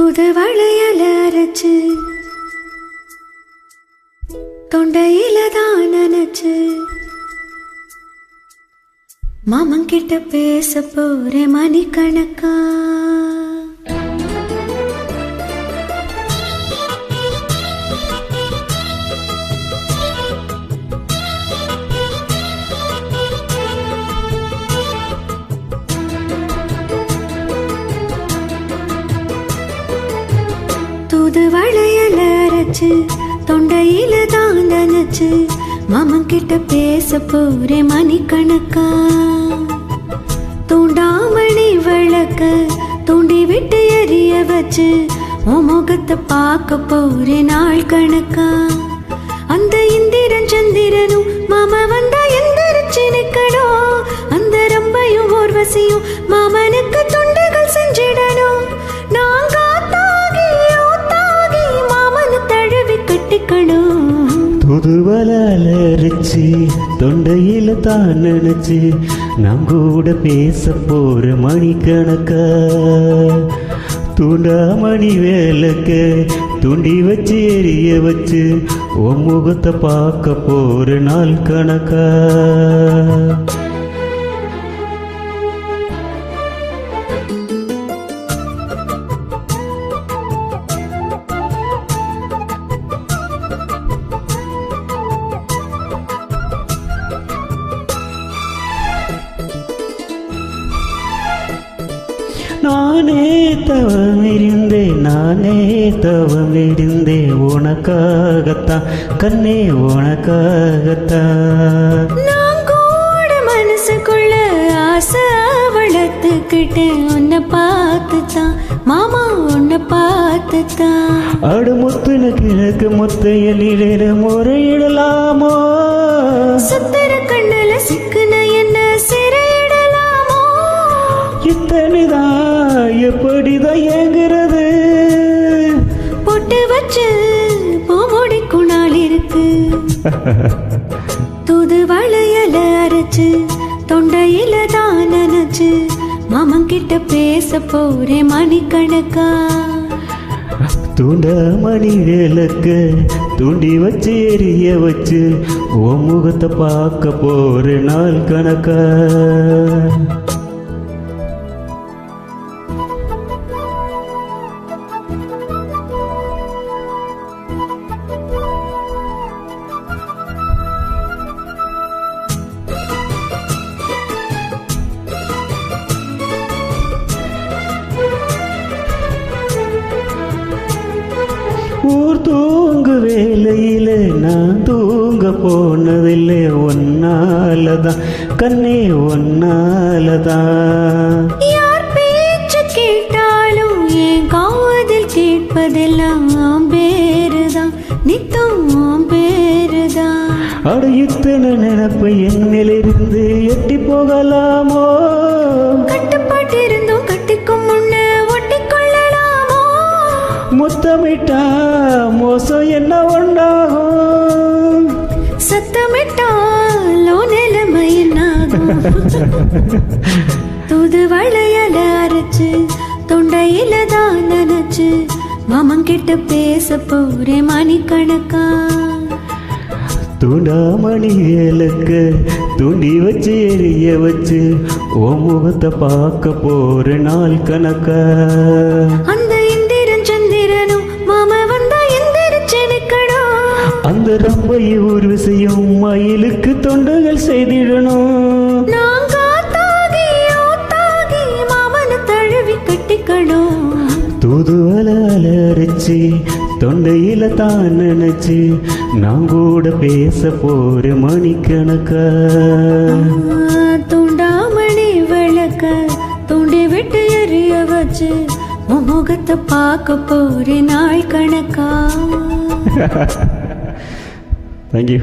தூதுவளையல அரைச்சு தொண்டையில தான் நினைச்சு மாமன் கிட்ட பேச போறேன் மணிக்கணக்கா. தூதுவளையல அரைச்சு தொண்டையில தான் நினைச்சு மாமன் கிட்ட பேச போறேன் மணிக்கணக்கா. தூண்டாமணி விளக்க தூண்டி விட்டு எரிய வச்சு உன் முகத்தை பார்க்க போறேன் நாள் கணக்கா. அந்த இந்திரன் சந்திரனும் மாமா வந்தா எந்திரிச்சு நிக்கணும். அந்த ரம்பையும் ஊர்வசியும் மாமனுக்கு தொண்டுகள் செஞ்சிடணும். நாங்க தூதுவளையல அரைச்சு தொண்டையில தான் நினைச்சு நாம் கூட பேச போற மணிக்கணக்கா. தூண்டாமணி வேலைக்க தூண்டி வச்சு எரிய வச்சு உன் முகத்தை பார்க்க போற நாள் கணக்கா. நானே தவம் இருந்தேன் உனக்காகத்தான் கண்ணே உனக்காகத்தான். நான் கூட மனசுக்குள்ள ஆசை வளர்த்துக்கிட்டேன் உன்னை பார்த்துத்தான் மாமா உன்னை பார்த்துத்தான். அடு முத்துன கிழக்கு முத்தையில முறையிடலாமோ? சுத்தர கண்ணல சிக்குன என்ன சிறையிடலாமோ? இத்தனைதான் எப்படிதான் ஏங்குறது? பொட்டு வச்சு பூமுடிக்கும் நாள் இருக்கு. தூதுவளையல அரைச்சு தொண்டையில தான் நினைச்சு மாமன் கிட்ட பேச போறேன் மணிக்கணக்கா. தூண்டாமணி வேலைக்க தூண்டி வச்சு எரிய வச்சு உன் முகத்தை பார்க்க போற நாள் கணக்கா. ஊர் தூங்கு வேலையில நான் தூங்க போனதில்லை ஒன்னாலதான் கண்ணே ஒன்னாலதான். யார் பேச்சு கேட்டாலும் என் காதில் கேட்பதெல்லாம் பேருதான் நித்தம் பேருதான். அட இத்தனை நினைப்பு என் மேலிருந்து எட்டி போகலாமோ? கட்டுப்பாட்டு இருந்தும் கட்டிக்கும் முன்ன ஒட்டிக்கொள்ளலாமோ? முத்தமிட்டா மோசம் என்ன உண்டாகும்? சத்தமிட்டாலோ நிலைமை என்னாகும்? தூதுவளையல அரைச்சு தொண்டையில தான் நினைச்சு மாமன் கிட்ட பேச போறேன் மணிக்கணக்கா. தூண்டாமணி வேலைக்க தூண்டி வச்சு எரிய வச்சு உன் முகத்தை பார்க்க போற நாள் கணக்கா. அந்த இந்திரன் சந்திரனும் மாமா வந்தா எந்திரிச்சு நிக்கணும். அந்த ரம்பையை ஊர்வசியும் மயிலுக்கு தொண்டுகள் செய்திடணும். நாங்க தாகி மாமனை தழுவி கட்டிக்கணும். தூதுவளையல அரைச்சு தொண்டையில தான் நினைச்சு நான் கூட பேச போற மணிக்கணக்கா. தூண்டாமணி விளக்க தூண்டி விட்டு எரிய வச்சு முகத்தை பார்க்க போற நாள் கணக்கா. தேங்க்யூ.